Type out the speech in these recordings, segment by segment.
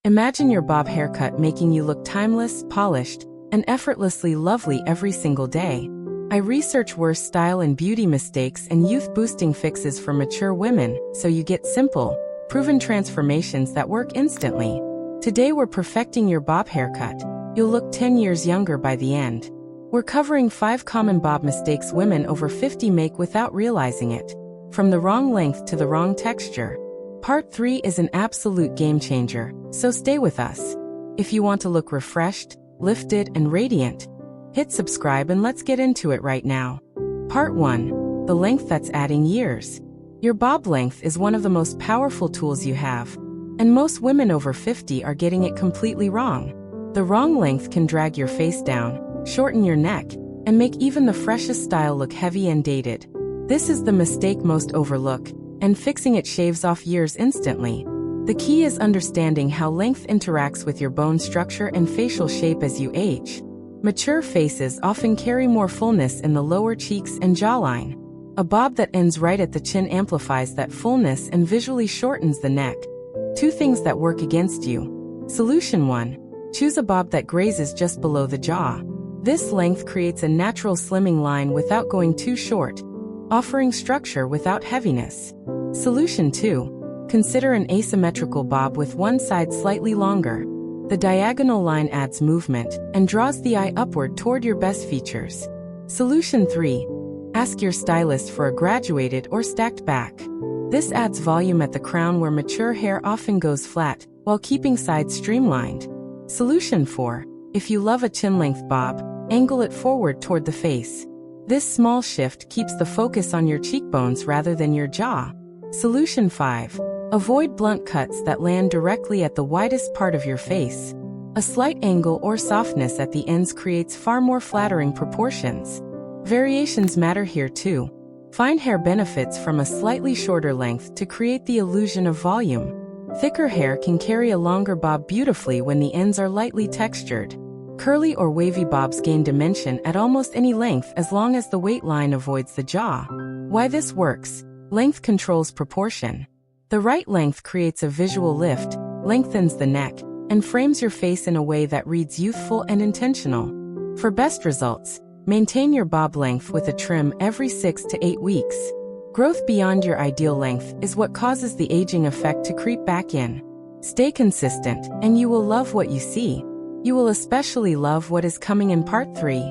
Imagine your bob haircut making you look timeless, polished, and effortlessly lovely every single day. I research worst style and beauty mistakes and youth-boosting fixes for mature women, so you get simple, proven transformations that work instantly. Today we're perfecting your bob haircut. You'll look 10 years younger by the end. We're covering 5 common bob mistakes women over 50 make without realizing it. From the wrong length to the wrong texture. Part 3 is an absolute game changer, so stay with us. If you want to look refreshed, lifted, and radiant, hit subscribe and let's get into it right now. Part 1. The length that's adding years. Your bob length is one of the most powerful tools you have, and most women over 50 are getting it completely wrong. The wrong length can drag your face down, shorten your neck, and make even the freshest style look heavy and dated. This is the mistake most overlook, and fixing it shaves off years instantly. The key is understanding how length interacts with your bone structure and facial shape as you age. Mature faces often carry more fullness in the lower cheeks and jawline. A bob that ends right at the chin amplifies that fullness and visually shortens the neck. 2 things that work against you. Solution 1. Choose a bob that grazes just below the jaw. This length creates a natural slimming line without going too short, offering structure without heaviness. Solution 2. Consider an asymmetrical bob with one side slightly longer. The diagonal line adds movement and draws the eye upward toward your best features. Solution 3. Ask your stylist for a graduated or stacked back. This adds volume at the crown where mature hair often goes flat, while keeping sides streamlined. Solution 4. If you love a chin-length bob, angle it forward toward the face. This small shift keeps the focus on your cheekbones rather than your jaw. Solution 5. Avoid blunt cuts that land directly at the widest part of your face. A slight angle or softness at the ends creates far more flattering proportions. Variations matter here too. Fine hair benefits from a slightly shorter length to create the illusion of volume. Thicker hair can carry a longer bob beautifully when the ends are lightly textured. Curly or wavy bobs gain dimension at almost any length as long as the weight line avoids the jaw. Why this works? Length controls proportion. The right length creates a visual lift, lengthens the neck, and frames your face in a way that reads youthful and intentional. For best results, maintain your bob length with a trim every 6 to 8 weeks. Growth beyond your ideal length is what causes the aging effect to creep back in. Stay consistent, and you will love what you see. You will especially love what is coming in Part 3.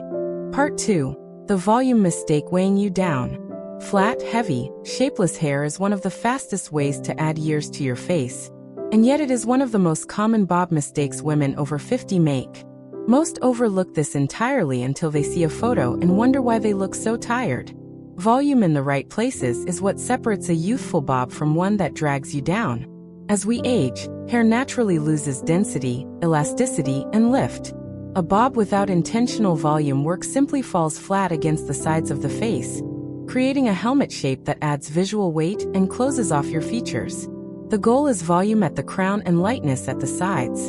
Part 2. The volume mistake weighing you down. Flat, heavy, shapeless hair is one of the fastest ways to add years to your face, and yet it is one of the most common bob mistakes women over 50 make. Most overlook this entirely until they see a photo and wonder why they look so tired. Volume in the right places is what separates a youthful bob from one that drags you down. As we age, hair naturally loses density, elasticity, and lift. A bob without intentional volume work simply falls flat against the sides of the face, creating a helmet shape that adds visual weight and closes off your features. The goal is volume at the crown and lightness at the sides.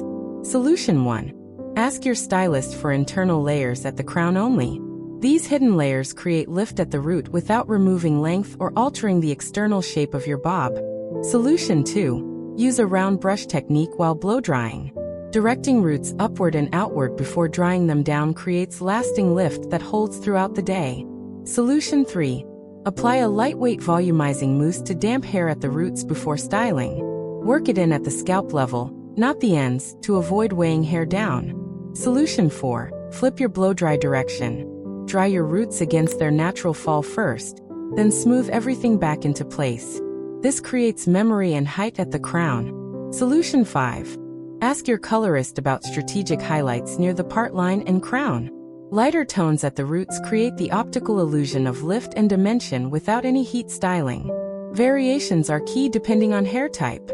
Solution 1. Ask your stylist for internal layers at the crown only. These hidden layers create lift at the root without removing length or altering the external shape of your bob. Solution 2. Use a round brush technique while blow drying. Directing roots upward and outward before drying them down creates lasting lift that holds throughout the day. Solution 3. Apply a lightweight volumizing mousse to damp hair at the roots before styling. Work it in at the scalp level, not the ends, to avoid weighing hair down. Solution 4. Flip your blow-dry direction. Dry your roots against their natural fall first, then smooth everything back into place. This creates memory and height at the crown. Solution 5. Ask your colorist about strategic highlights near the part line and crown. Lighter tones at the roots create the optical illusion of lift and dimension without any heat styling. Variations are key depending on hair type.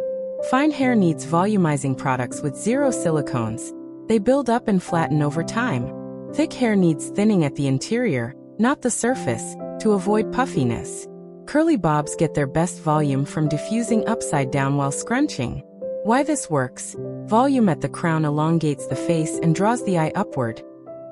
Fine hair needs volumizing products with 0 silicones. They build up and flatten over time. Thick hair needs thinning at the interior, not the surface, to avoid puffiness. Curly bobs get their best volume from diffusing upside down while scrunching. Why this works? Volume at the crown elongates the face and draws the eye upward,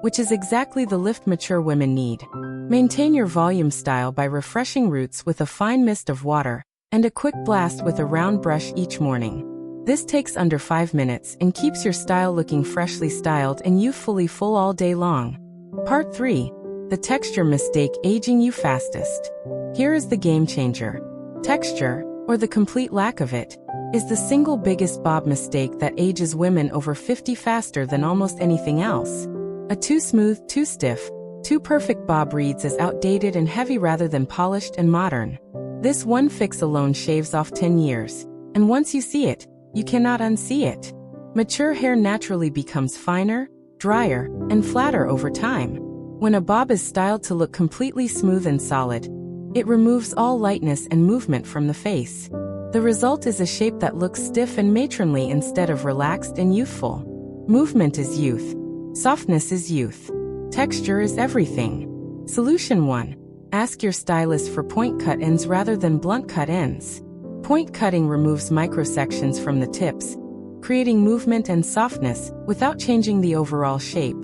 which is exactly the lift mature women need. Maintain your volume style by refreshing roots with a fine mist of water and a quick blast with a round brush each morning. This takes under 5 minutes and keeps your style looking freshly styled and youthfully full all day long. Part 3. The texture mistake aging you fastest. Here is the game changer. Texture, or the complete lack of it, is the single biggest bob mistake that ages women over 50 faster than almost anything else. A too smooth, too stiff, too perfect bob reads as outdated and heavy rather than polished and modern. This one fix alone shaves off 10 years, and once you see it, you cannot unsee it. Mature hair naturally becomes finer, drier, and flatter over time. When a bob is styled to look completely smooth and solid, it removes all lightness and movement from the face. The result is a shape that looks stiff and matronly instead of relaxed and youthful. Movement is youth. Softness is youth. Texture is everything. Solution 1. Ask your stylist for point cut ends rather than blunt cut ends. Point cutting removes microsections from the tips, creating movement and softness without changing the overall shape.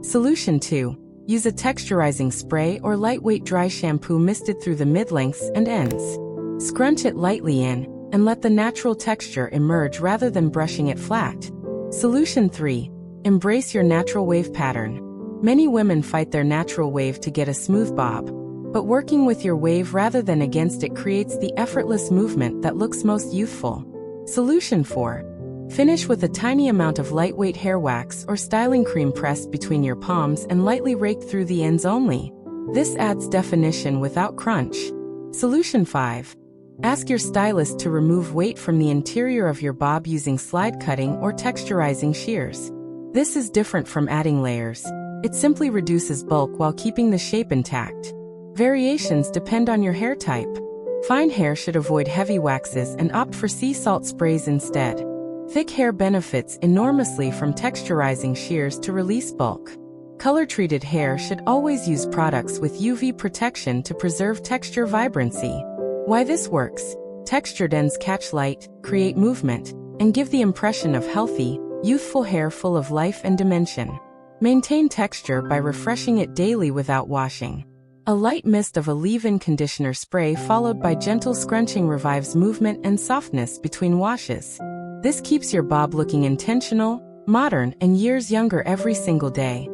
Solution 2. Use a texturizing spray or lightweight dry shampoo misted through the mid-lengths and ends. Scrunch it lightly in, and let the natural texture emerge rather than brushing it flat. Solution 3. Embrace your natural wave pattern. Many women fight their natural wave to get a smooth bob, but working with your wave rather than against it creates the effortless movement that looks most youthful. Solution 4. Finish with a tiny amount of lightweight hair wax or styling cream pressed between your palms and lightly raked through the ends only. This adds definition without crunch. Solution 5. Ask your stylist to remove weight from the interior of your bob using slide cutting or texturizing shears. This is different from adding layers. It simply reduces bulk while keeping the shape intact. Variations depend on your hair type. Fine hair should avoid heavy waxes and opt for sea salt sprays instead. Thick hair benefits enormously from texturizing shears to release bulk. Color-treated hair should always use products with UV protection to preserve texture vibrancy. Why this works? Textured ends catch light, create movement, and give the impression of healthy, youthful hair full of life and dimension. Maintain texture by refreshing it daily without washing. A light mist of a leave-in conditioner spray followed by gentle scrunching revives movement and softness between washes. This keeps your bob looking intentional, modern, and years younger every single day.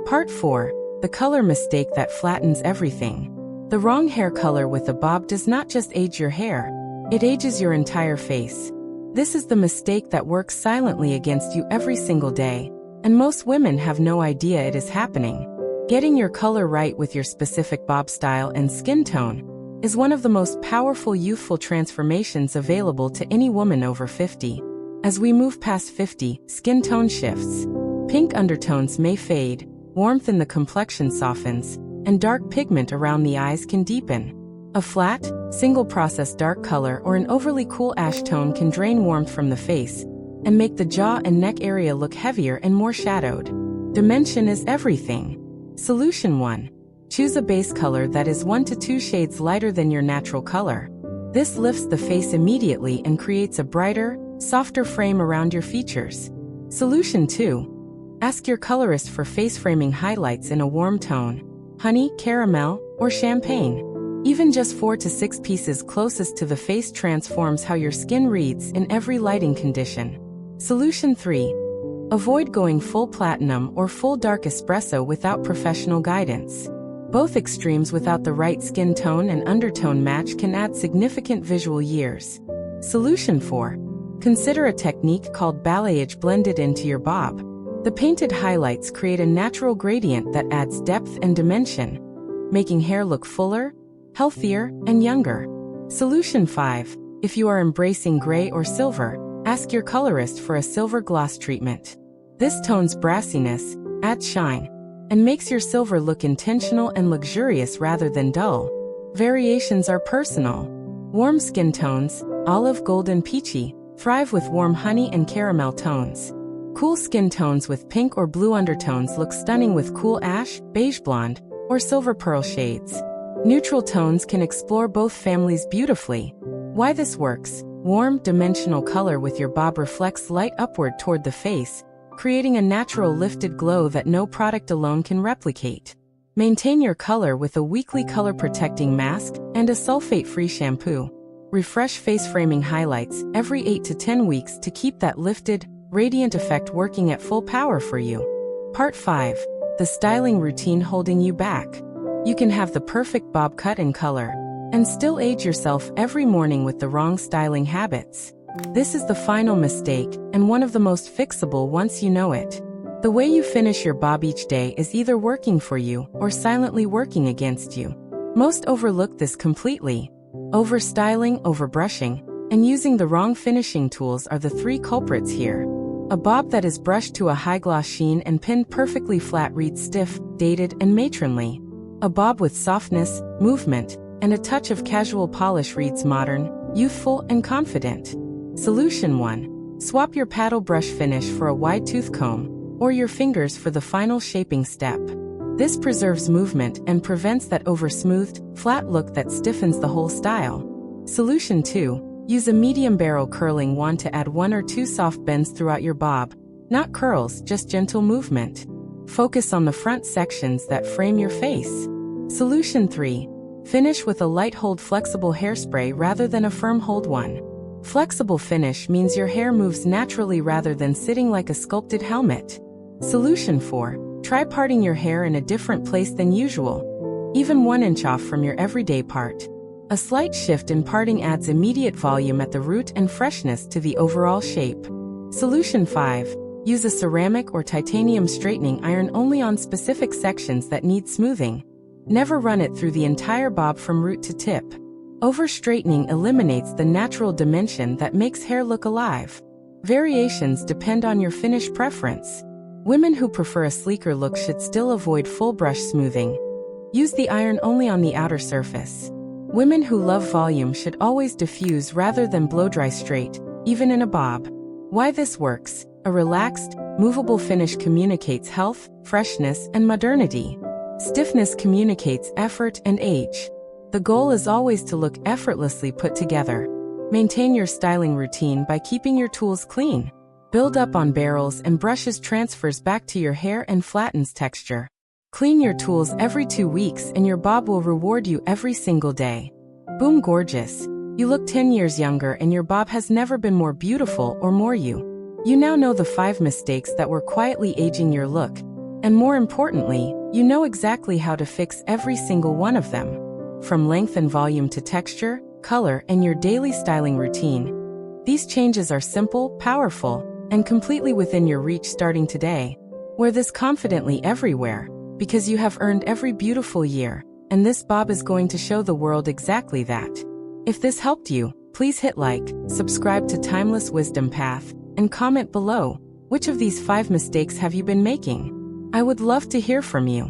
Part 4. The color mistake that flattens everything. The wrong hair color with a bob does not just age your hair, it ages your entire face. This is the mistake that works silently against you every single day, and most women have no idea it is happening. Getting your color right with your specific bob style and skin tone is one of the most powerful youthful transformations available to any woman over 50. As we move past 50, skin tone shifts. Pink undertones may fade, warmth in the complexion softens, and dark pigment around the eyes can deepen. A flat, single-process dark color or an overly cool ash tone can drain warmth from the face and make the jaw and neck area look heavier and more shadowed. Dimension is everything. Solution 1. Choose a base color that is 1 to 2 shades lighter than your natural color. This lifts the face immediately and creates a brighter, softer frame around your features. Solution 2. Ask your colorist for face framing highlights in a warm tone: honey, caramel, or champagne. Even just 4 to 6 pieces closest to the face transforms how your skin reads in every lighting condition. Solution 3. Avoid going full platinum or full dark espresso without professional guidance. Both extremes without the right skin tone and undertone match can add significant visual years. Solution 4. Consider a technique called balayage blended into your bob. The painted highlights create a natural gradient that adds depth and dimension, making hair look fuller, healthier, and younger. Solution 5. If you are embracing gray or silver, ask your colorist for a silver gloss treatment. This tones brassiness, adds shine, and makes your silver look intentional and luxurious rather than dull. Variations are personal. Warm skin tones, olive, golden, peachy, thrive with warm honey and caramel tones. Cool skin tones with pink or blue undertones look stunning with cool ash, beige blonde, or silver pearl shades. Neutral tones can explore both families beautifully. Why this works? Warm, dimensional color with your bob reflects light upward toward the face, creating a natural lifted glow that no product alone can replicate. Maintain your color with a weekly color protecting mask and a sulfate-free shampoo. refresh face framing highlights every 8 to 10 weeks to keep that lifted, radiant effect working at full power for you. Part 5. The styling routine holding you back. You can have the perfect bob cut and color, and still age yourself every morning with the wrong styling habits. This is the final mistake, and one of the most fixable once you know it. The way you finish your bob each day is either working for you or silently working against you. Most overlook this completely. Overstyling, overbrushing, and using the wrong finishing tools are the three culprits here. A bob that is brushed to a high-gloss sheen and pinned perfectly flat reads stiff, dated, and matronly. A bob with softness, movement, and a touch of casual polish reads modern, youthful, and confident. Solution 1. Swap your paddle brush finish for a wide tooth comb, or your fingers for the final shaping step. This preserves movement and prevents that over-smoothed, flat look that stiffens the whole style. Solution 2. Use a medium barrel curling wand to add 1 or 2 soft bends throughout your bob. Not curls, just gentle movement. Focus on the front sections that frame your face. Solution 3. Finish with a light hold flexible hairspray rather than a firm hold one. Flexible finish means your hair moves naturally rather than sitting like a sculpted helmet. Solution 4. Try parting your hair in a different place than usual. Even 1 inch off from your everyday part. A slight shift in parting adds immediate volume at the root and freshness to the overall shape. Solution 5. Use a ceramic or titanium straightening iron only on specific sections that need smoothing. Never run it through the entire bob from root to tip. Over-straightening eliminates the natural dimension that makes hair look alive. Variations depend on your finish preference. Women who prefer a sleeker look should still avoid full brush smoothing. Use the iron only on the outer surface. Women who love volume should always diffuse rather than blow-dry straight, even in a bob. Why this works: a relaxed, movable finish communicates health, freshness, and modernity. Stiffness communicates effort and age. The goal is always to look effortlessly put together. Maintain your styling routine by keeping your tools clean. Build up on barrels and brushes transfers back to your hair and flattens texture. Clean your tools every 2 weeks and your bob will reward you every single day. Boom, gorgeous. You look 10 years younger and your bob has never been more beautiful or more you. You now know the 5 mistakes that were quietly aging your look. And more importantly, you know exactly how to fix every single one of them. From length and volume to texture, color, and your daily styling routine. These changes are simple, powerful, and completely within your reach starting today. Wear this confidently everywhere, because you have earned every beautiful year, and this bob is going to show the world exactly that. If this helped you, please hit like, subscribe to Timeless Wisdom Path, and comment below, which of these 5 mistakes have you been making? I would love to hear from you.